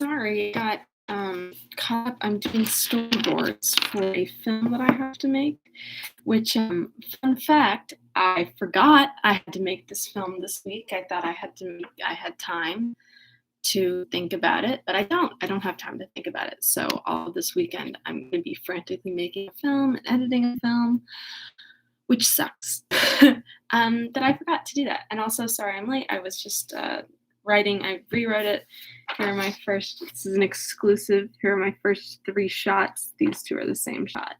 Sorry, I got caught up. I'm doing storyboards for a film that I have to make, which, fun fact, I forgot I had to make this film this week. I thought I had time to think about it, but I don't. I don't have time to think about it. So all this weekend, I'm going to be frantically making a film and editing a film, which sucks. That I forgot to do that. And also, sorry, I'm late. I was just writing. I rewrote it. This is an exclusive. Here are my first 3 shots. These 2 are the same shot.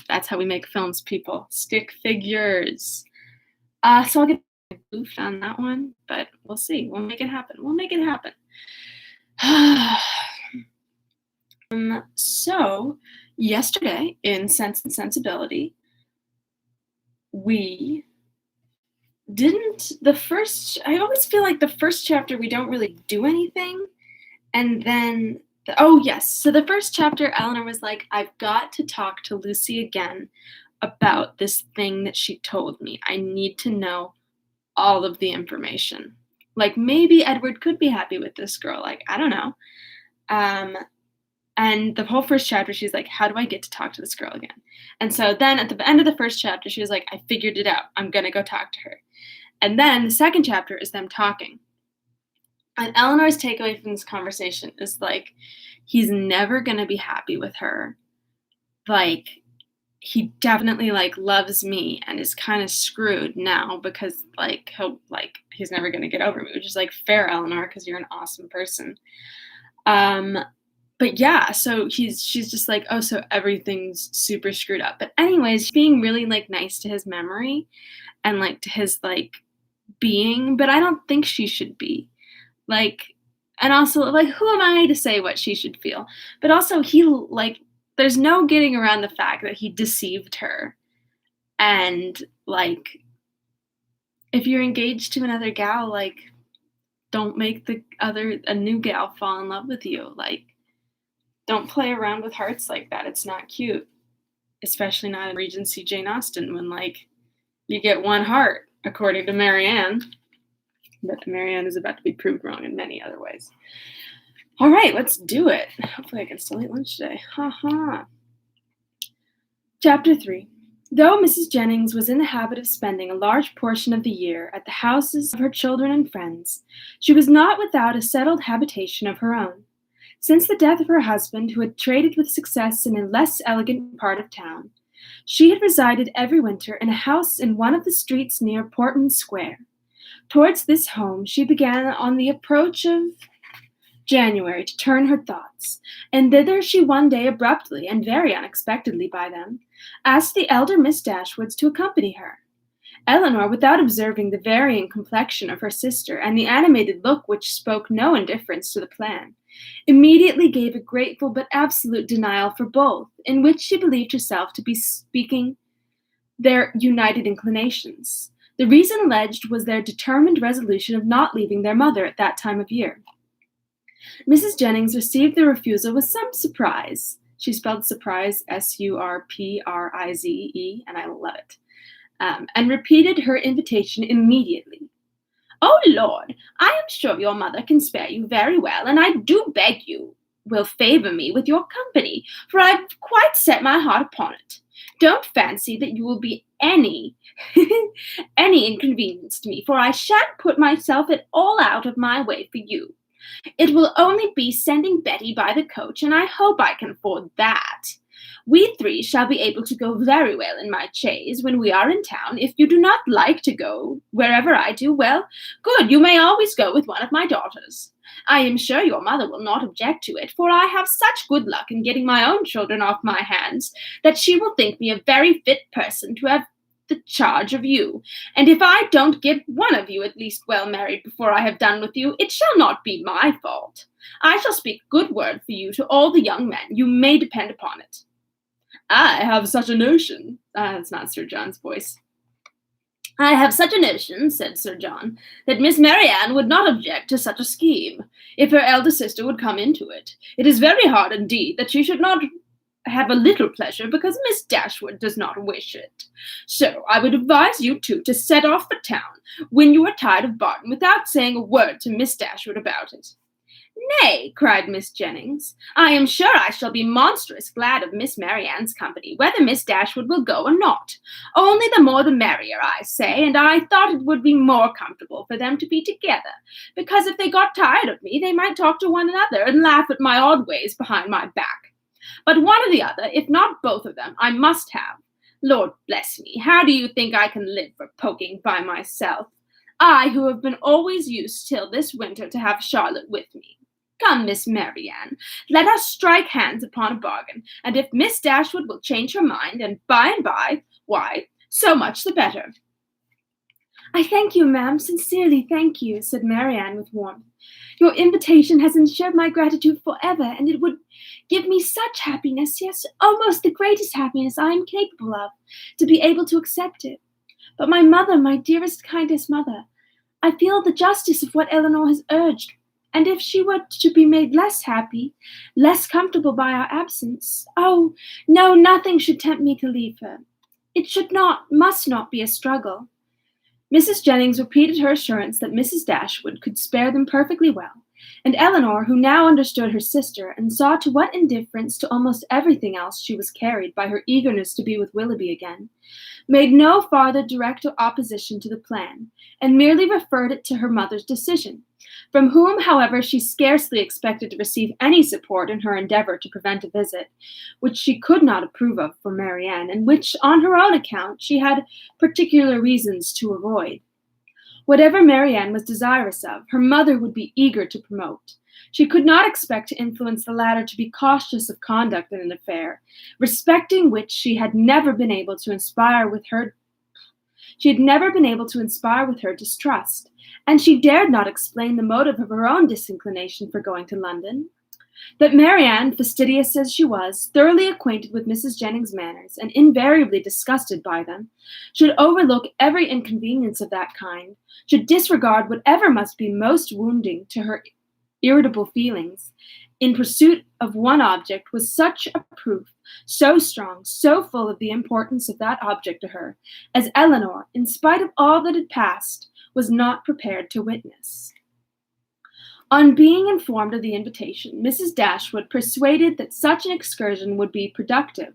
That's how we make films, people. Stick figures. So I'll get goofed on that one, but we'll see. We'll make it happen. So yesterday in Sense and Sensibility, we didn't I always feel like the first chapter we don't really do anything, and then so the first chapter, Eleanor was like, I've got to talk to Lucy again about this thing that she told me. I need to know all of the information. Like, maybe Edward could be happy with this girl, like, I don't know. And the whole first chapter, she's like, how do I get to talk to this girl again? And so then at the end of the first chapter, she was like, I figured it out. I'm going to go talk to her. And then the second chapter is them talking. And Eleanor's takeaway from this conversation is like, he's never going to be happy with her. Like, he definitely like loves me and is kind of screwed now because like he's never going to get over me, which is like fair, Eleanor, because you're an awesome person. But yeah, so she's just like, oh, so everything's super screwed up. But anyways, being really like nice to his memory and like to his like being, but I don't think she should be. Like, and also like, who am I to say what she should feel? But also there's no getting around the fact that he deceived her. And like, if you're engaged to another gal, like, don't make a new gal fall in love with you. Like, don't play around with hearts like that. It's not cute. Especially not in Regency Jane Austen when, like, you get one heart, according to Marianne. But Marianne is about to be proved wrong in many other ways. All right, let's do it. Hopefully I can still eat lunch today. Chapter 3. Though Mrs. Jennings was in the habit of spending a large portion of the year at the houses of her children and friends, she was not without a settled habitation of her own. Since the death of her husband, who had traded with success in a less elegant part of town, she had resided every winter in a house in one of the streets near Portman Square. Towards this home she began on the approach of January to turn her thoughts, and thither she one day abruptly, and very unexpectedly by them, asked the elder Miss Dashwoods to accompany her. Eleanor, without observing the varying complexion of her sister and the animated look which spoke no indifference to the plan, immediately gave a grateful but absolute denial for both, in which she believed herself to be speaking their united inclinations. The reason alleged was their determined resolution of not leaving their mother at that time of year. Mrs. Jennings received the refusal with some surprise. She spelled surprise Surprize, and I love it. And repeated her invitation immediately. Oh, Lord, I am sure your mother can spare you very well, and I do beg you will favor me with your company, for I've quite set my heart upon it. Don't fancy that you will be any inconvenience to me, for I shan't put myself at all out of my way for you. It will only be sending Betty by the coach, and I hope I can afford that. We 3 shall be able to go very well in my chaise when we are in town. If you do not like to go wherever I do, well, good, you may always go with one of my daughters. I am sure your mother will not object to it, for I have such good luck in getting my own children off my hands that she will think me a very fit person to have the charge of you, and if I don't get one of you at least well married before I have done with you, it shall not be my fault. I shall speak good word for you to all the young men, you may depend upon it. I have such a notion. It's not Sir John's voice. I have such a notion, said Sir John, that Miss Marianne would not object to such a scheme, if her elder sister would come into it. It is very hard indeed that she should not have a little pleasure because Miss Dashwood does not wish it. So I would advise you two to set off for town when you are tired of Barton without saying a word to Miss Dashwood about it. Nay, cried Miss Jennings, I am sure I shall be monstrous glad of Miss Marianne's company, whether Miss Dashwood will go or not. Only the more the merrier, I say, and I thought it would be more comfortable for them to be together, because if they got tired of me, they might talk to one another and laugh at my odd ways behind my back. But one or the other, if not both of them, I must have. Lord bless me, how do you think I can live for poking by myself? I, who have been always used till this winter to have Charlotte with me. Come, Miss Marianne, let us strike hands upon a bargain, and if Miss Dashwood will change her mind, and by, why, so much the better. I thank you, ma'am, sincerely thank you, said Marianne with warmth. Your invitation has ensured my gratitude forever, and it would give me such happiness, yes, almost the greatest happiness I am capable of, to be able to accept it. But my mother, my dearest, kindest mother, I feel the justice of what Elinor has urged, and if she were to be made less happy, less comfortable by our absence, oh, no, nothing should tempt me to leave her. It must not be a struggle. Mrs. Jennings repeated her assurance that Mrs. Dashwood could spare them perfectly well, and Elinor, who now understood her sister and saw to what indifference to almost everything else she was carried by her eagerness to be with Willoughby again, made no farther direct opposition to the plan, and merely referred it to her mother's decision, from whom, however, she scarcely expected to receive any support in her endeavour to prevent a visit, which she could not approve of for Marianne, and which, on her own account, she had particular reasons to avoid. Whatever Marianne was desirous of, her mother would be eager to promote. She could not expect to influence the latter to be cautious of conduct in an affair, respecting which she had never been able to inspire with her distrust, and she dared not explain the motive of her own disinclination for going to London. That Marianne, fastidious as she was, thoroughly acquainted with Mrs. Jennings' manners, and invariably disgusted by them, should overlook every inconvenience of that kind, should disregard whatever must be most wounding to her irritable feelings, in pursuit of one object, was such a proof, so strong, so full of the importance of that object to her, as Elinor, in spite of all that had passed, was not prepared to witness. On being informed of the invitation, Mrs. Dashwood, persuaded that such an excursion would be productive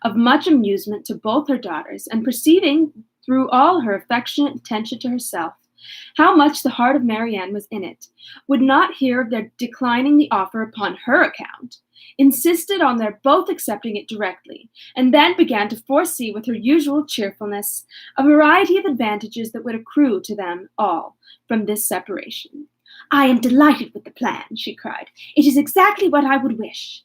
of much amusement to both her daughters, and perceiving, through all her affectionate attention to herself, how much the heart of Marianne was in it, would not hear of their declining the offer upon her account, insisted on their both accepting it directly, and then began to foresee with her usual cheerfulness a variety of advantages that would accrue to them all from this separation. I am delighted with the plan, she cried. It is exactly what I could wish.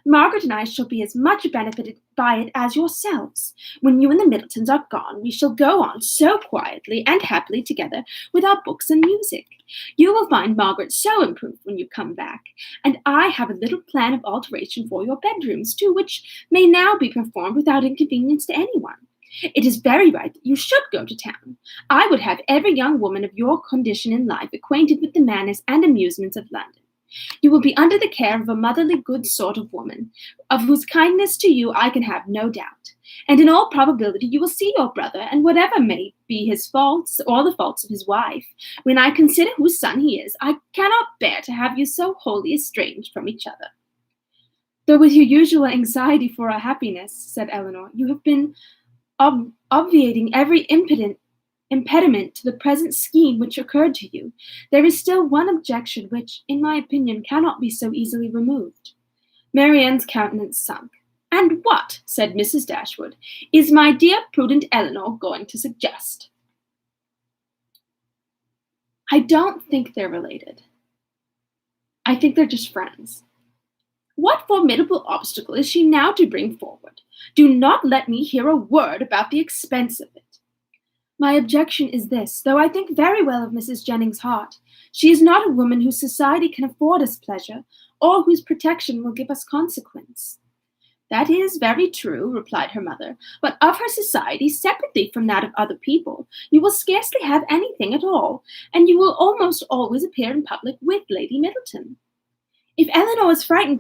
Margaret and I shall be as much benefited by it as yourselves. When you and the Middletons are gone, we shall go on so quietly and happily together with our books and music. You will find Margaret so improved when you come back, and I have a little plan of alteration for your bedrooms, too, which may now be performed without inconvenience to anyone. It is very right that you should go to town. I would have every young woman of your condition in life acquainted with the manners and amusements of London. You will be under the care of a motherly good sort of woman, of whose kindness to you I can have no doubt. And in all probability you will see your brother, and whatever may be his faults, or the faults of his wife, when I consider whose son he is, I cannot bear to have you so wholly estranged from each other. Though with your usual anxiety for our happiness, said Elinor, you have been obviating every impediment to the present scheme which occurred to you, there is still one objection which, in my opinion, cannot be so easily removed. Marianne's countenance sunk. And what, said Mrs. Dashwood, is my dear prudent Elinor going to suggest? I don't think they're related. I think they're just friends. What formidable obstacle is she now to bring forward? Do not let me hear a word about the expense of it. My objection is this, though I think very well of Mrs. Jennings' heart, she is not a woman whose society can afford us pleasure, or whose protection will give us consequence. That is very true, replied her mother, but of her society, separately from that of other people, you will scarcely have anything at all, and you will almost always appear in public with Lady Middleton. If Elinor is frightened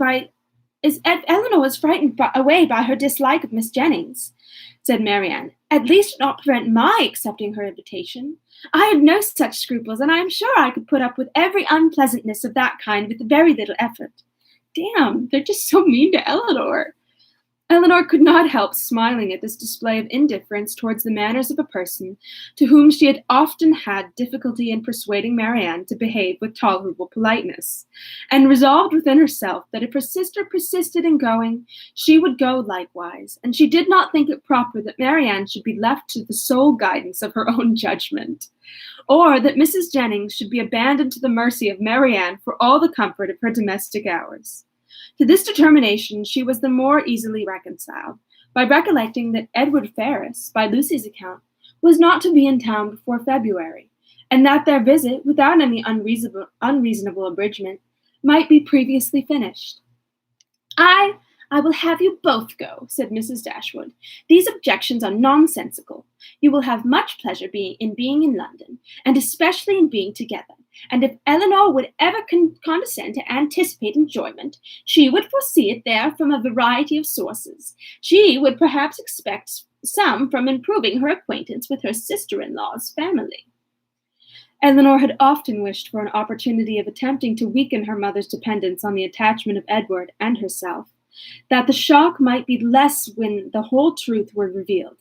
away by her dislike of Miss Jennings, said Marianne, at least not prevent my accepting her invitation. I have no such scruples, and I am sure I could put up with every unpleasantness of that kind with very little effort. Damn, they're just so mean to Eleanor. Eleanor could not help smiling at this display of indifference towards the manners of a person to whom she had often had difficulty in persuading Marianne to behave with tolerable politeness, and resolved within herself that if her sister persisted in going, she would go likewise, and she did not think it proper that Marianne should be left to the sole guidance of her own judgment, or that Mrs. Jennings should be abandoned to the mercy of Marianne for all the comfort of her domestic hours. To this determination she was the more easily reconciled by recollecting that Edward Ferrars, by Lucy's account, was not to be in town before February, and that their visit, without any unreasonable abridgment, might be previously finished. I will have you both go, said Mrs. Dashwood. These objections are nonsensical. You will have much pleasure in being in London, and especially in being together. And if Eleanor would ever condescend to anticipate enjoyment, she would foresee it there from a variety of sources. She would perhaps expect some from improving her acquaintance with her sister-in-law's family. Eleanor had often wished for an opportunity of attempting to weaken her mother's dependence on the attachment of Edward and herself, that the shock might be less when the whole truth were revealed.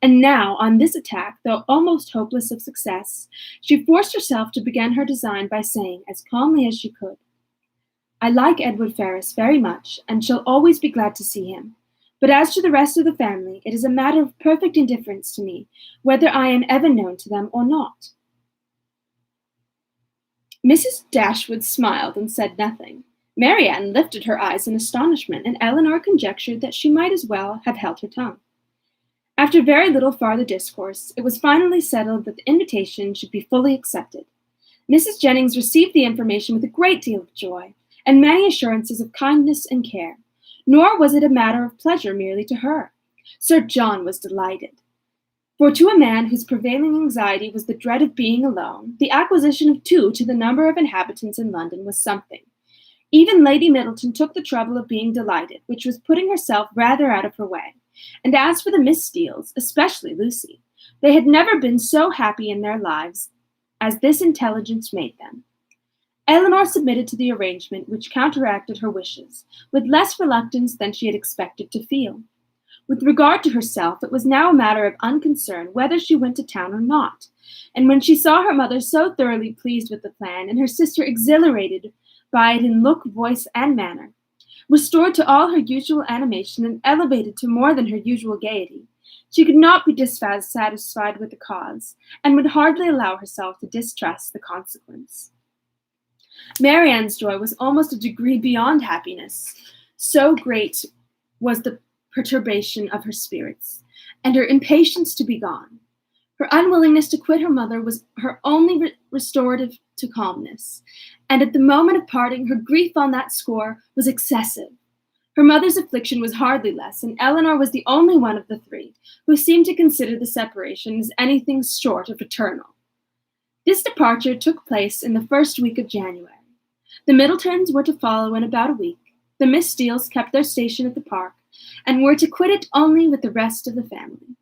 And now, on this attack, though almost hopeless of success, she forced herself to begin her design by saying, as calmly as she could, I like Edward Ferrars very much, and shall always be glad to see him. But as to the rest of the family, it is a matter of perfect indifference to me, whether I am ever known to them or not. Mrs. Dashwood smiled and said nothing. Marianne lifted her eyes in astonishment, and Eleanor conjectured that she might as well have held her tongue. After very little farther discourse, it was finally settled that the invitation should be fully accepted. Mrs. Jennings received the information with a great deal of joy, and many assurances of kindness and care, nor was it a matter of pleasure merely to her. Sir John was delighted. For to a man whose prevailing anxiety was the dread of being alone, the acquisition of 2 to the number of inhabitants in London was something. Even Lady Middleton took the trouble of being delighted, which was putting herself rather out of her way. And as for the Miss Steeles, especially Lucy, they had never been so happy in their lives as this intelligence made them. Eleanor submitted to the arrangement which counteracted her wishes, with less reluctance than she had expected to feel. With regard to herself, it was now a matter of unconcern whether she went to town or not, and when she saw her mother so thoroughly pleased with the plan, and her sister exhilarated by it in look, voice, and manner, restored to all her usual animation and elevated to more than her usual gaiety, she could not be dissatisfied with the cause, and would hardly allow herself to distrust the consequence. Marianne's joy was almost a degree beyond happiness, so great was the perturbation of her spirits, and her impatience to be gone. Her unwillingness to quit her mother was her only restorative to calmness, and at the moment of parting, her grief on that score was excessive. Her mother's affliction was hardly less, and Eleanor was the only one of the 3 who seemed to consider the separation as anything short of eternal. This departure took place in the first week of January. The Middletons were to follow in about a week. The Miss Steeles kept their station at the park, and were to quit it only with the rest of the family.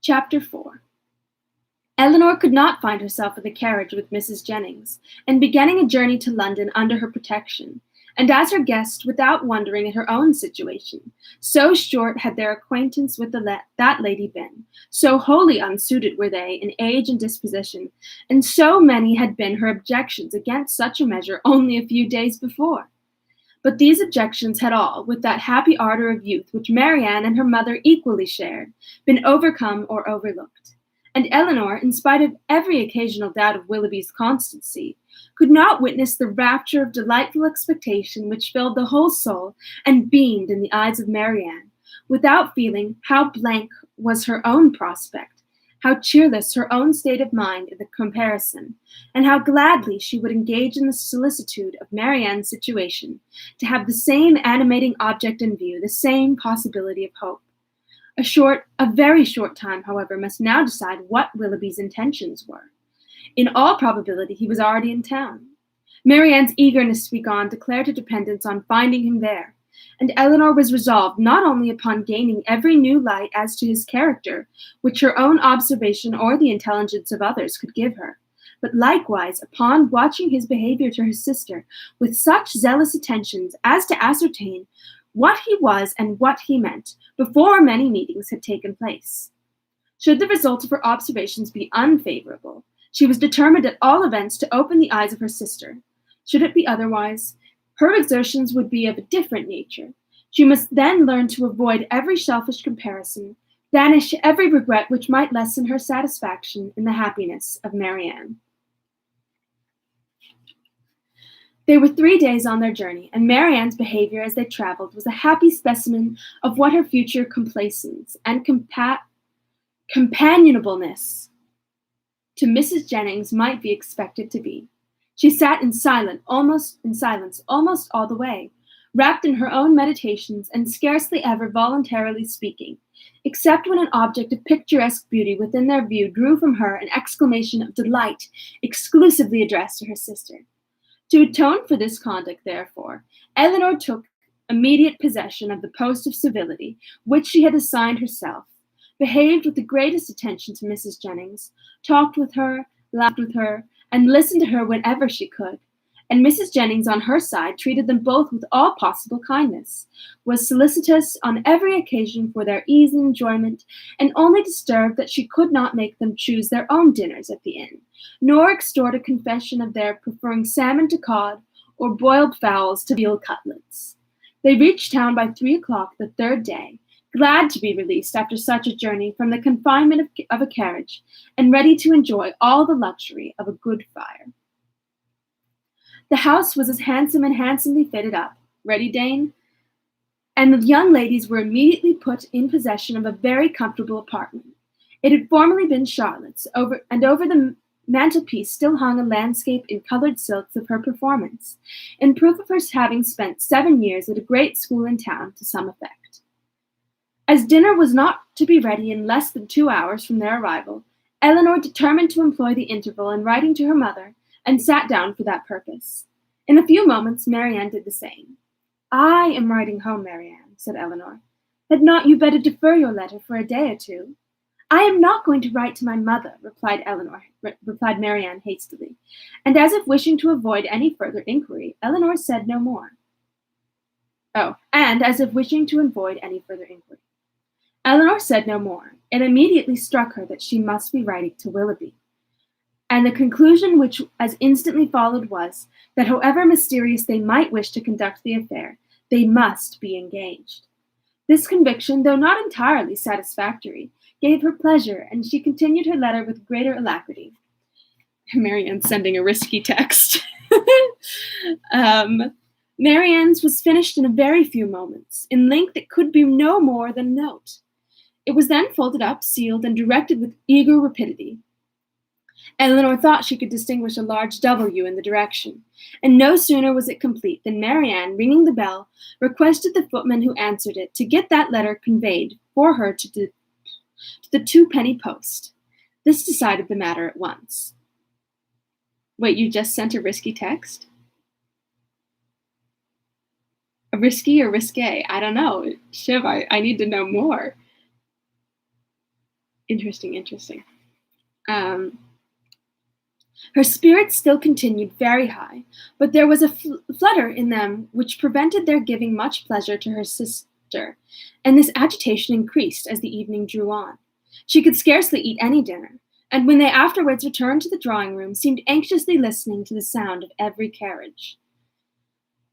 Chapter 4. Eleanor could not find herself in the carriage with Mrs. Jennings, and beginning a journey to London under her protection, and as her guest, without wondering at her own situation. So short had their acquaintance with that lady been, so wholly unsuited were they in age and disposition, and so many had been her objections against such a measure only a few days before. But these objections had all, with that happy ardor of youth which Marianne and her mother equally shared, been overcome or overlooked. And Eleanor, in spite of every occasional doubt of Willoughby's constancy, could not witness the rapture of delightful expectation which filled the whole soul and beamed in the eyes of Marianne, without feeling how blank was her own prospect, how cheerless her own state of mind in the comparison, and how gladly she would engage in the solicitude of Marianne's situation to have the same animating object in view, the same possibility of hope. A very short time, however, must now decide what Willoughby's intentions were. In all probability, he was already in town. Marianne's eagerness to be gone declared her dependence on finding him there, and Eleanor was resolved not only upon gaining every new light as to his character, which her own observation or the intelligence of others could give her, but likewise upon watching his behavior to her sister with such zealous attentions as to ascertain what he was and what he meant before many meetings had taken place. Should the result of her observations be unfavorable, she was determined at all events to open the eyes of her sister. Should it be otherwise, her exertions would be of a different nature. She must then learn to avoid every selfish comparison, banish every regret which might lessen her satisfaction in the happiness of Marianne. They were 3 days on their journey, and Marianne's behavior as they traveled was a happy specimen of what her future complaisance and companionableness to Mrs. Jennings might be expected to be. She sat in silence almost all the way, wrapped in her own meditations and scarcely ever voluntarily speaking, except when an object of picturesque beauty within their view drew from her an exclamation of delight exclusively addressed to her sister. To atone for this conduct, therefore, Eleanor took immediate possession of the post of civility which she had assigned herself, behaved with the greatest attention to Mrs. Jennings, talked with her, laughed with her, and listened to her whenever she could, and Mrs. Jennings on her side treated them both with all possible kindness, was solicitous on every occasion for their ease and enjoyment, and only disturbed that she could not make them choose their own dinners at the inn, nor extort a confession of their preferring salmon to cod, or boiled fowls to veal cutlets. They reached town by 3 o'clock the 3rd day, glad to be released after such a journey from the confinement of a carriage, and ready to enjoy all the luxury of a good fire. The house was as handsome and handsomely fitted up. Ready, Dane? And the young ladies were immediately put in possession of a very comfortable apartment. It had formerly been Charlotte's, over the mantelpiece still hung a landscape in colored silks of her performance, in proof of her having spent 7 years at a great school in town to some effect. As dinner was not to be ready in less than 2 hours from their arrival, Eleanor determined to employ the interval in writing to her mother, and sat down for that purpose. In a few moments, Marianne did the same. "I am writing home, Marianne," said Eleanor. "Had not you better defer your letter for a day or two?" "I am not going to write to my mother," replied Marianne hastily, and as if wishing to avoid any further inquiry, Eleanor said no more. Eleanor said no more. It immediately struck her that she must be writing to Willoughby. And the conclusion which as instantly followed was, that however mysterious they might wish to conduct the affair, they must be engaged. This conviction, though not entirely satisfactory, gave her pleasure, and she continued her letter with greater alacrity. Marianne's sending a risky text. Marianne's was finished in a very few moments, in length it could be no more than a note. It was then folded up, sealed, and directed with eager rapidity. Eleanor thought she could distinguish a large W in the direction, and no sooner was it complete than Marianne, ringing the bell, requested the footman who answered it to get that letter conveyed for her to the 2-penny post. This decided the matter at once. Wait, you just sent a risky text? A risky or risque? I don't know. Shiv, I need to know more. Interesting. Her spirits still continued very high, but there was a flutter in them which prevented their giving much pleasure to her sister, and this agitation increased as the evening drew on. She could scarcely eat any dinner, and when they afterwards returned to the drawing-room, seemed anxiously listening to the sound of every carriage.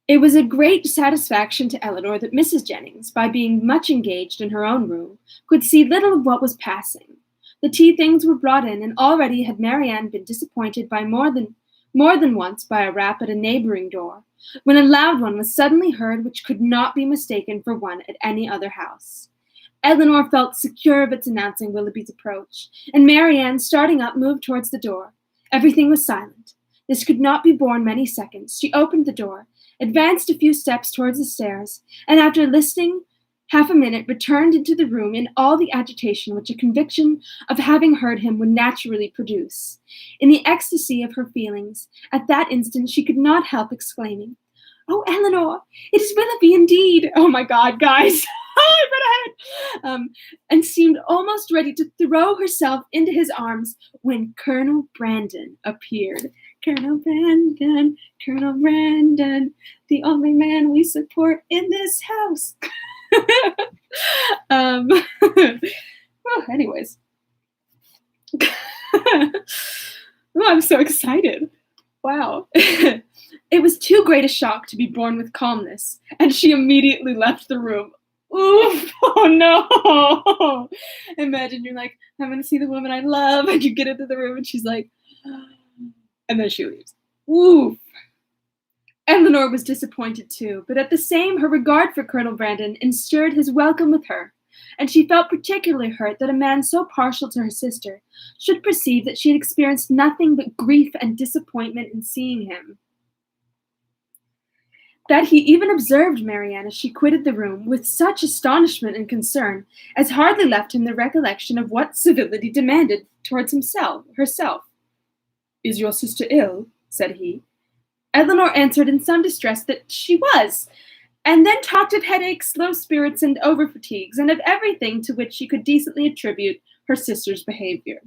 It was a great satisfaction to Eleanor that Mrs. Jennings, by being much engaged in her own room, could see little of what was passing. The tea things were brought in, and already had Marianne been disappointed by more than once by a rap at a neighboring door, when a loud one was suddenly heard which could not be mistaken for one at any other house. Eleanor felt secure of its announcing Willoughby's approach, and Marianne, starting up, moved towards the door. Everything was silent. This could not be borne many seconds. She opened the door, advanced a few steps towards the stairs, and after listening half a minute, returned into the room in all the agitation which a conviction of having heard him would naturally produce. In the ecstasy of her feelings, at that instant she could not help exclaiming, Oh, Eleanor, it is Willoughby indeed. Oh my God, guys. Oh, I better head. And seemed almost ready to throw herself into his arms when Colonel Brandon appeared. Colonel Brandon, Colonel Brandon, the only man we support in this house. um, well, anyways. Oh, I'm so excited. Wow. It was too great a shock to be borne with calmness, and she immediately left the room. Oof! Oh no! Imagine you're like, I'm gonna see the woman I love, and you get into the room, and she's like, and then she leaves. Oof! Eleanor was disappointed too, but at the same, her regard for Colonel Brandon ensured his welcome with her, and she felt particularly hurt that a man so partial to her sister should perceive that she had experienced nothing but grief and disappointment in seeing him. That he even observed Marianne as she quitted the room with such astonishment and concern as hardly left him the recollection of what civility demanded towards herself. Is your sister ill? Said he. Eleanor answered in some distress that she was, and then talked of headaches, low spirits, and over-fatigues, and of everything to which she could decently attribute her sister's behavior.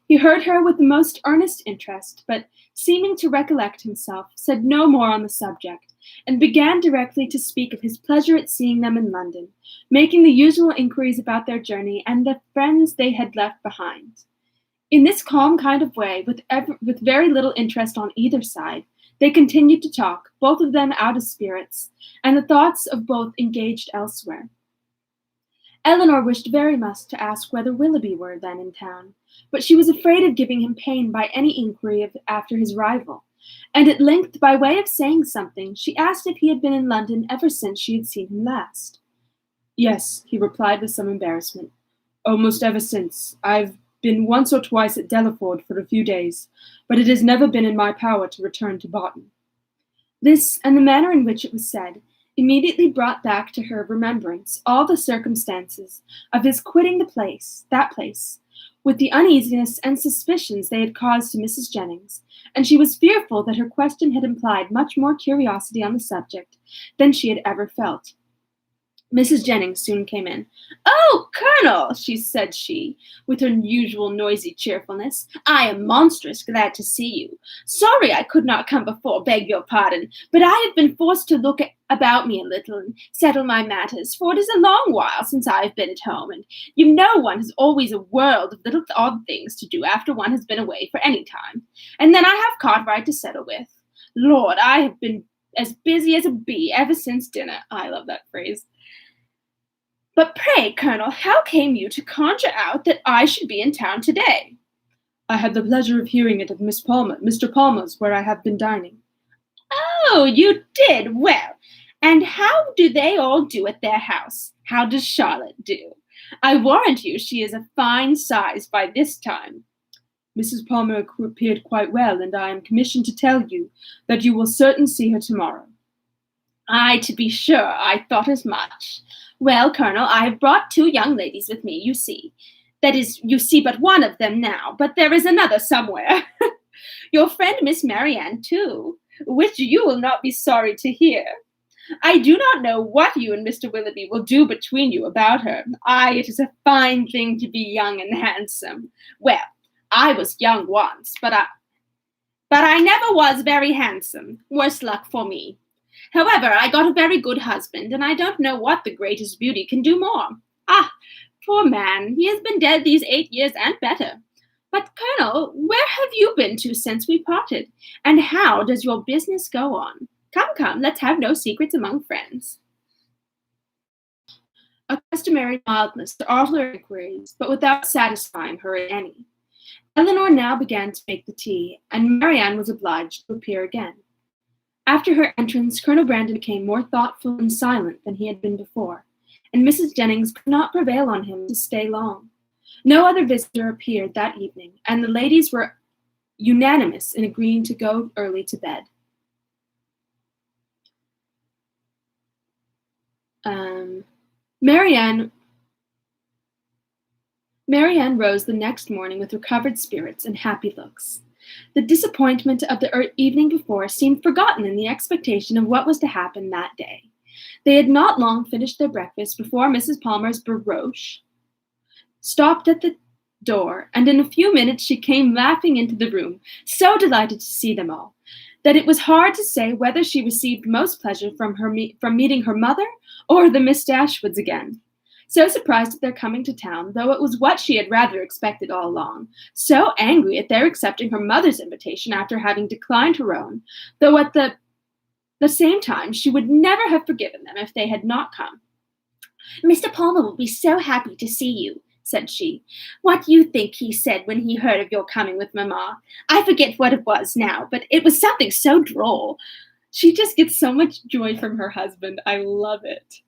He heard her with the most earnest interest, but, seeming to recollect himself, said no more on the subject, and began directly to speak of his pleasure at seeing them in London, making the usual inquiries about their journey and the friends they had left behind. In this calm kind of way, with very little interest on either side, they continued to talk, both of them out of spirits, and the thoughts of both engaged elsewhere. Eleanor wished very much to ask whether Willoughby were then in town, but she was afraid of giving him pain by any inquiry after his arrival, and at length, by way of saying something, she asked if he had been in London ever since she had seen him last. Yes, he replied with some embarrassment. Almost ever since. I've been once or twice at Delaford for a few days, but it has never been in my power to return to Barton. This, and the manner in which it was said, immediately brought back to her remembrance all the circumstances of his quitting that place, with the uneasiness and suspicions they had caused to Mrs. Jennings, and she was fearful that her question had implied much more curiosity on the subject than she had ever felt. Mrs. Jennings soon came in. "Oh, Colonel," said she, with her usual noisy cheerfulness, "I am monstrous glad to see you. Sorry I could not come before, beg your pardon, but I have been forced to look about me a little and settle my matters, for it is a long while since I have been at home, and you know one has always a world of little odd things to do after one has been away for any time. And then I have Cartwright to settle with. Lord, I have been as busy as a bee ever since dinner." I love that phrase. "But pray, Colonel, how came you to conjure out that I should be in town today?" "I had the pleasure of hearing it at Mr. Palmer's, where I have been dining." "Oh, you did? Well, and how do they all do at their house? How does Charlotte do? I warrant you she is a fine size by this time." "Mrs. Palmer appeared quite well, and I am commissioned to tell you that you will certainly see her tomorrow." "Ay, to be sure, I thought as much. Well, Colonel, I have brought 2 young ladies with me, you see. That is, you see but one of them now, but there is another somewhere. Your friend Miss Marianne, too, which you will not be sorry to hear. I do not know what you and Mr. Willoughby will do between you about her. Ay, it is a fine thing to be young and handsome. Well, I was young once, but I never was very handsome. Worse luck for me. However, I got a very good husband, and I don't know what the greatest beauty can do more. Ah, poor man, he has been dead these 8 years and better. But, Colonel, where have you been to since we parted? And how does your business go on? Come, let's have no secrets among friends." A customary mildness to all her inquiries, but without satisfying her in any. Eleanor now began to make the tea, and Marianne was obliged to appear again. After her entrance, Colonel Brandon became more thoughtful and silent than he had been before, and Mrs. Jennings could not prevail on him to stay long. No other visitor appeared that evening, and the ladies were unanimous in agreeing to go early to bed. Marianne rose the next morning with recovered spirits and happy looks. The disappointment of the evening before seemed forgotten in the expectation of what was to happen that day. They had not long finished their breakfast before Mrs. Palmer's barouche stopped at the door, and in a few minutes she came laughing into the room, so delighted to see them all, that it was hard to say whether she received most pleasure from meeting her mother or the Miss Dashwoods again. So surprised at their coming to town, though it was what she had rather expected all along, so angry at their accepting her mother's invitation after having declined her own, though at the same time she would never have forgiven them if they had not come. "Mr. Palmer will be so happy to see you," said she. "What do you think he said when he heard of your coming with mamma? I forget what it was now, but it was something so droll." She just gets so much joy from her husband. I love it.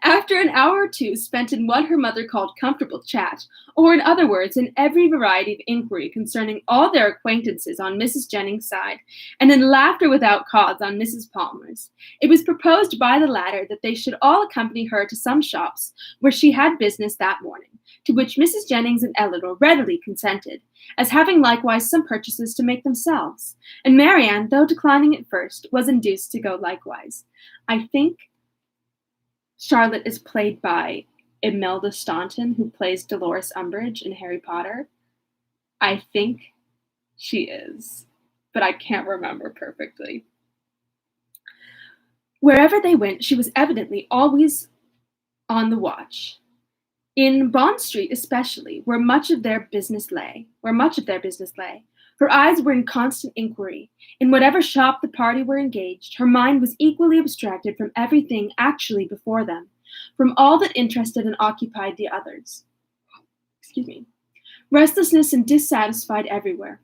After an hour or two spent in what her mother called comfortable chat, or in other words, in every variety of inquiry concerning all their acquaintances on Mrs. Jennings' side, and in laughter without cause on Mrs. Palmer's, it was proposed by the latter that they should all accompany her to some shops where she had business that morning, to which Mrs. Jennings and Eleanor readily consented, as having likewise some purchases to make themselves, and Marianne, though declining at first, was induced to go likewise. I think Charlotte is played by Imelda Staunton, who plays Dolores Umbridge in Harry Potter. I think she is, but I can't remember perfectly. Wherever they went, she was evidently always on the watch. In Bond Street especially, where much of their business lay, her eyes were in constant inquiry. In whatever shop the party were engaged, her mind was equally abstracted from everything actually before them, from all that interested and occupied the others. Restlessness and dissatisfied everywhere.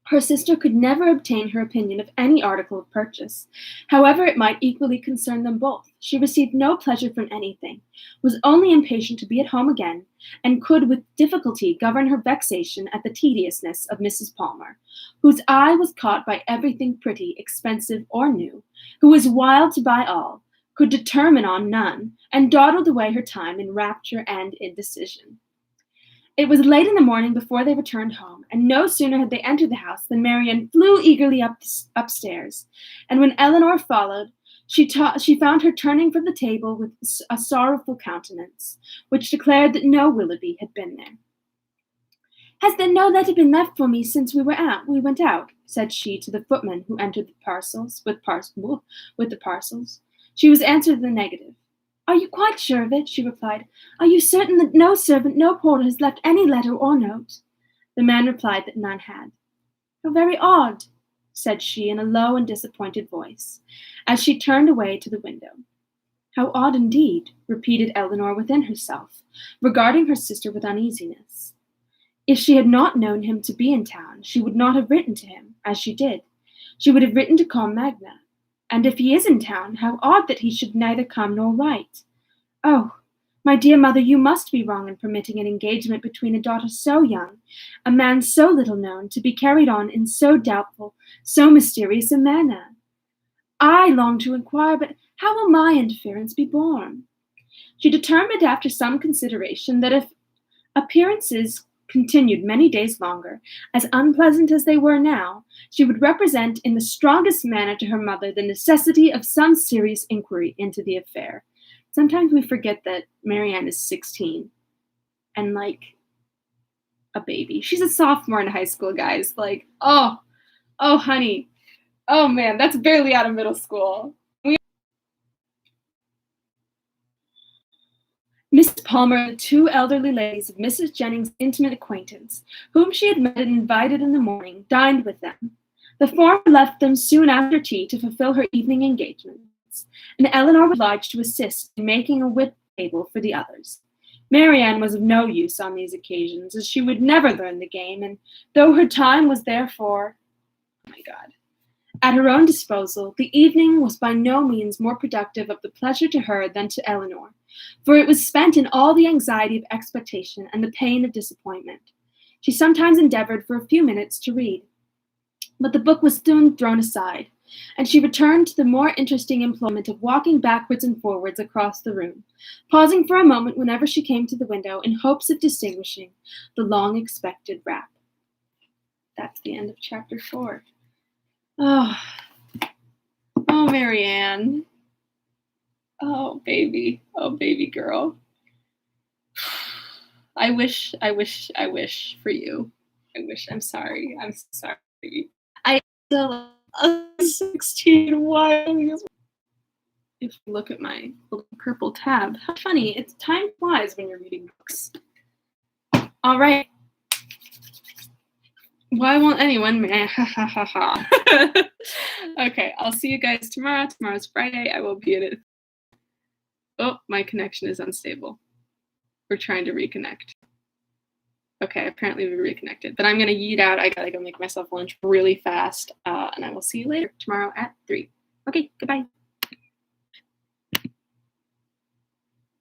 Her sister could never obtain her opinion of any article of purchase, however it might equally concern them both. She received no pleasure from anything, was only impatient to be at home again, and could with difficulty govern her vexation at the tediousness of Mrs. Palmer, whose eye was caught by everything pretty, expensive, or new, who was wild to buy all, could determine on none, and dawdled away her time in rapture and indecision. It was late in the morning before they returned home, and no sooner had they entered the house than Marianne flew eagerly upstairs, and when Eleanor followed, she found her turning from the table with a sorrowful countenance, which declared that no Willoughby had been there. "Has there no letter been left for me since we went out?" said she to the footman who entered with the parcels. She was answered in the negative. "Are you quite sure of it?" she replied. "Are you certain that no servant, no porter has left any letter or note?" The man replied that none had. "How very odd," said she in a low and disappointed voice, as she turned away to the window. "How odd indeed," repeated Eleanor within herself, regarding her sister with uneasiness. If she had not known him to be in town, she would not have written to him, as she did. She would have written to Combe Magna. And if he is in town, how odd that he should neither come nor write. Oh, my dear mother, you must be wrong in permitting an engagement between a daughter so young, a man so little known, to be carried on in so doubtful, so mysterious a manner. I long to inquire, but how will my interference be borne?" She determined after some consideration that if appearances continued many days longer, as unpleasant as they were now, she would represent in the strongest manner to her mother the necessity of some serious inquiry into the affair. Sometimes we forget that Marianne is 16 and like a baby. She's a sophomore in high school, guys. Like, oh, honey. Oh man, that's barely out of middle school. Mrs. Palmer and the two elderly ladies of Mrs. Jennings' intimate acquaintance, whom she had met and invited in the morning, dined with them. The former left them soon after tea to fulfill her evening engagements, and Eleanor was obliged to assist in making a whip table for the others. Marianne was of no use on these occasions, as she would never learn the game, and though her time was therefore, at her own disposal, the evening was by no means more productive of the pleasure to her than to Eleanor, for it was spent in all the anxiety of expectation and the pain of disappointment. She sometimes endeavored for a few minutes to read, but the book was soon thrown aside, and she returned to the more interesting employment of walking backwards and forwards across the room, pausing for a moment whenever she came to the window in hopes of distinguishing the long-expected rap. that's the end of chapter 4. Oh, Marianne. Oh, baby girl. I wish for you. I'm sorry. I'm sorry. I still 16. Why? If you look at my little purple tab, how funny. It's time flies when you're reading books. All right. Why won't anyone? Okay, I'll see you guys tomorrow. Tomorrow's Friday. I will be at it. Oh, my connection is unstable. We're trying to reconnect. Okay, apparently we reconnected. But I'm going to yeet out. I got to go make myself lunch really fast. And I will see you later tomorrow at 3. Okay, goodbye.